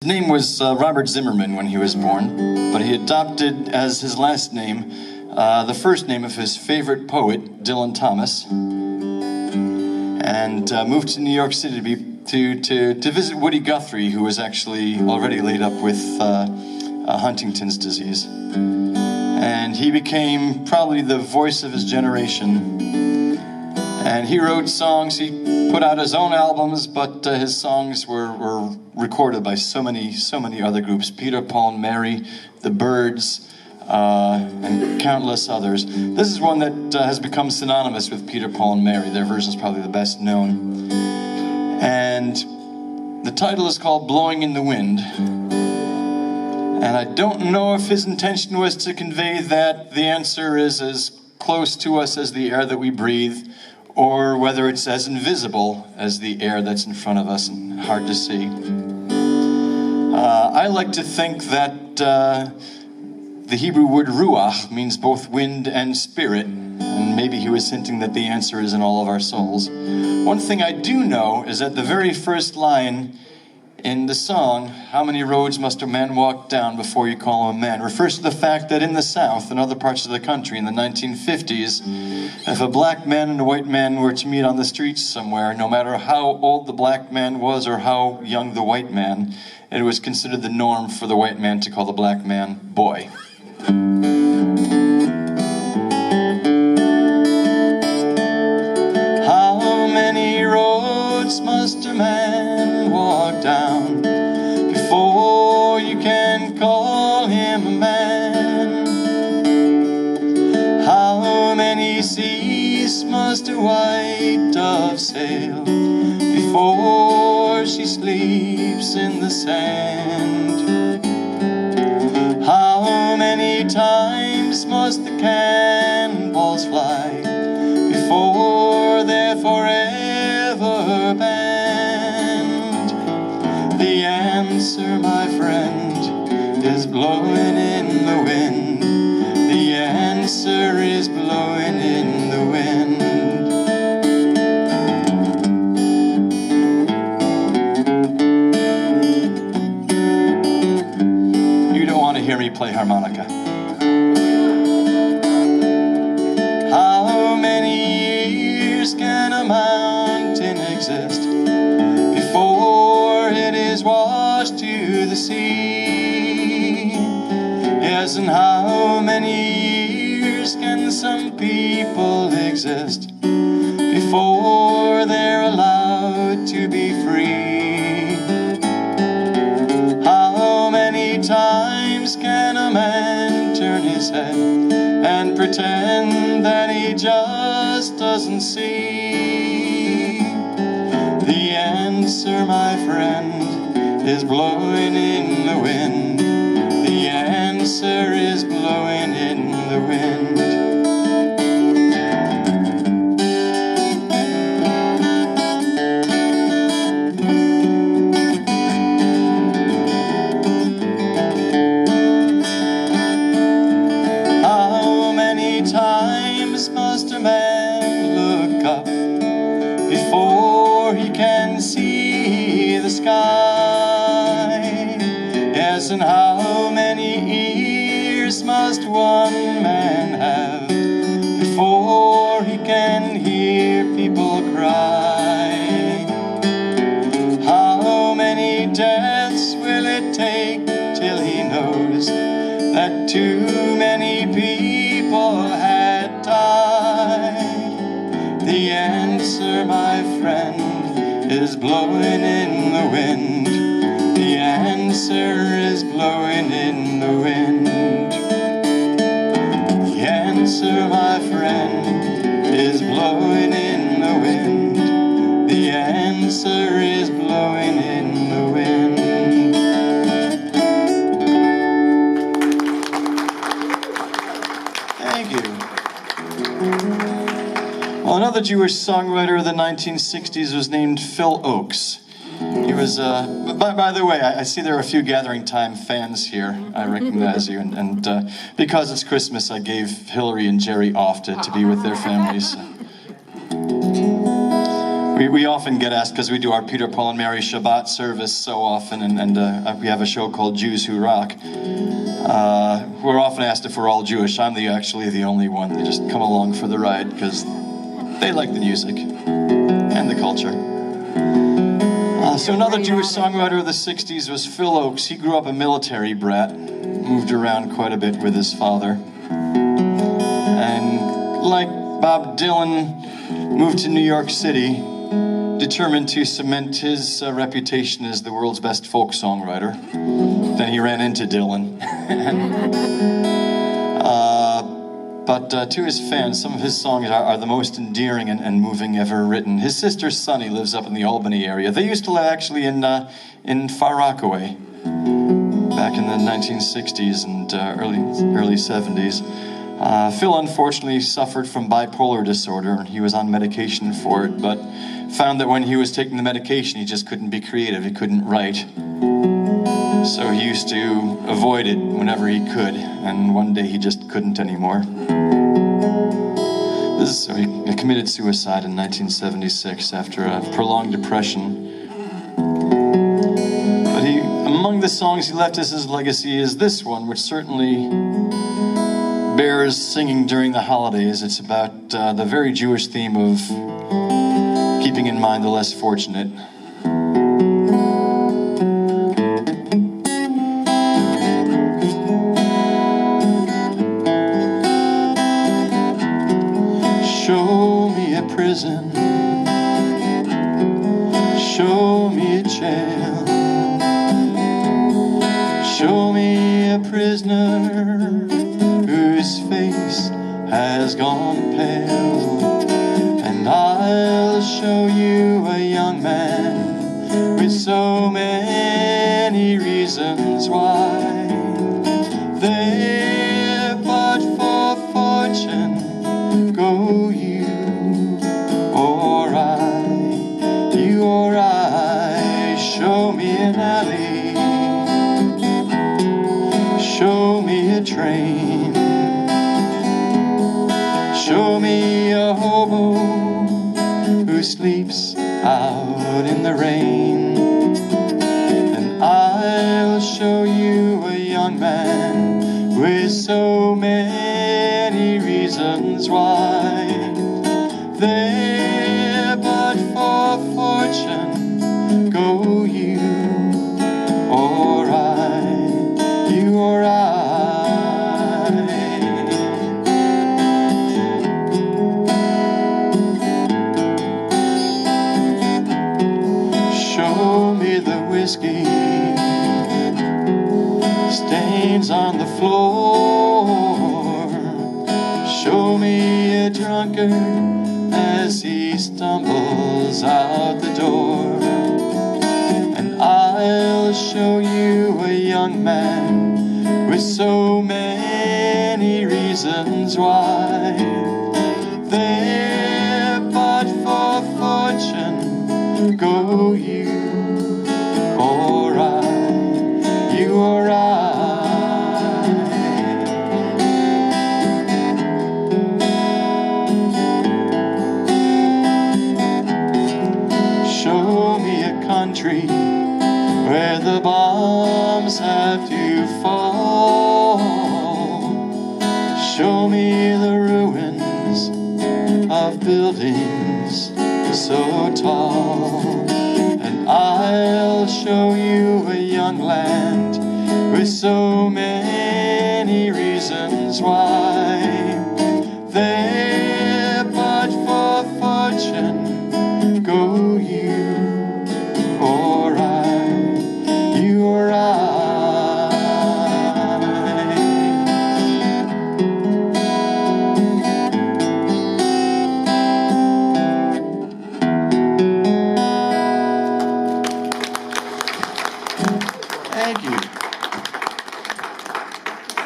His name was Robert Zimmerman when he was born, but he adopted as his last name the first name of his favorite poet, Dylan Thomas, and moved to New York City to visit Woody Guthrie, who was actually already laid up with Huntington's disease. And he became probably the voice of his generation. And he wrote songs, he put out his own albums, but his songs were recorded by so many other groups. Peter, Paul and Mary, The Byrds, and countless others. This is one that has become synonymous with Peter, Paul and Mary. Their version is probably the best known. And the title is called Blowin' in the Wind. And I don't know if his intention was to convey that the answer is as close to us as the air that we breathe, or whether it's as invisible as the air that's in front of us and hard to see. I like to think that the Hebrew word ruach means both wind and spirit, and maybe he was hinting that the answer is in all of our souls. One thing I do know is that the very first line in the song, "How many roads must a man walk down before you call him a man?" refers to the fact that in the South and other parts of the country in the 1950s, if a black man and a white man were to meet on the streets somewhere, no matter how old the black man was or how young the white man, it was considered the norm for the white man to call the black man boy. How many roads must a man walk down before you can call him a man? How many seas must a white dove sail before she sleeps in the sand? How many times must the cannonballs fly before they're forever banned? The answer, my friend, is blowing in the wind. The answer is blowing in the wind. You don't want to hear me play harmonica. How many years can a mountain exist before it is washed to the sea? Yes, and how many years can some people exist before they're allowed to be free? How many times can a man turn his head and pretend that he just doesn't see? The answer, my friend, is blowing in the wind. The answer is blowing in the wind. How many times must a man look up before he can see the sky? Yes, and how many ears must one man have before he can hear people cry? How many deaths will it take till he knows that too many people had died? The answer, my friend, is blowing in the wind. The answer is blowing in the wind. The answer, my friend, is blowing in the wind. The answer is blowing in the wind. Thank you. Well, another Jewish songwriter of the 1960s was named Phil Oakes. He was, by the way, I see there are a few Gathering Time fans here. I recognize you, and because it's Christmas, I gave Hillary and Jerry off to be with their families. We We often get asked, because we do our Peter, Paul, and Mary Shabbat service so often, and we have a show called Jews Who Rock. We're often asked if we're all Jewish. I'm actually the only one. They just come along for the ride because they like the music and the culture. So another Jewish songwriter of the 60s was Phil Oakes. He grew up a military brat, moved around quite a bit with his father. And like Bob Dylan, moved to New York City, determined to cement his reputation as the world's best folk songwriter. Then he ran into Dylan. But to his fans, some of his songs are the most endearing and moving ever written. His sister Sunny lives up in the Albany area. They used to live actually in Far Rockaway back in the 1960s and early 70s. Phil unfortunately suffered from bipolar disorder. He was on medication for it, but found that when he was taking the medication, he just couldn't be creative. He couldn't write. So he used to avoid it whenever he could, and one day he just couldn't anymore. So he committed suicide in 1976 after a prolonged depression. But among the songs he left as his legacy is this one, which certainly bears singing during the holidays. It's about the very Jewish theme of keeping in mind the less fortunate. Show me a prison, show me a jail, show me a prisoner whose face has gone pale, and I'll show you a young man with so many reasons why. There but for fortune go you or I, you or I. Show me an alley, show me a train, show me a hobo who sleeps out in the rain, and I'll show you a young man with so many reasons why. There but for fortune go you or I, you or I. Show me the whiskey stains on the floor, show me a drunkard as he stumbles out the door, and I'll show you a young man with so many reasons why. There but for fortune go you or I, you or I. Show me a country where the bombs have to fall, show me the ruins of buildings so tall, and I'll show you a young land with so many reasons why.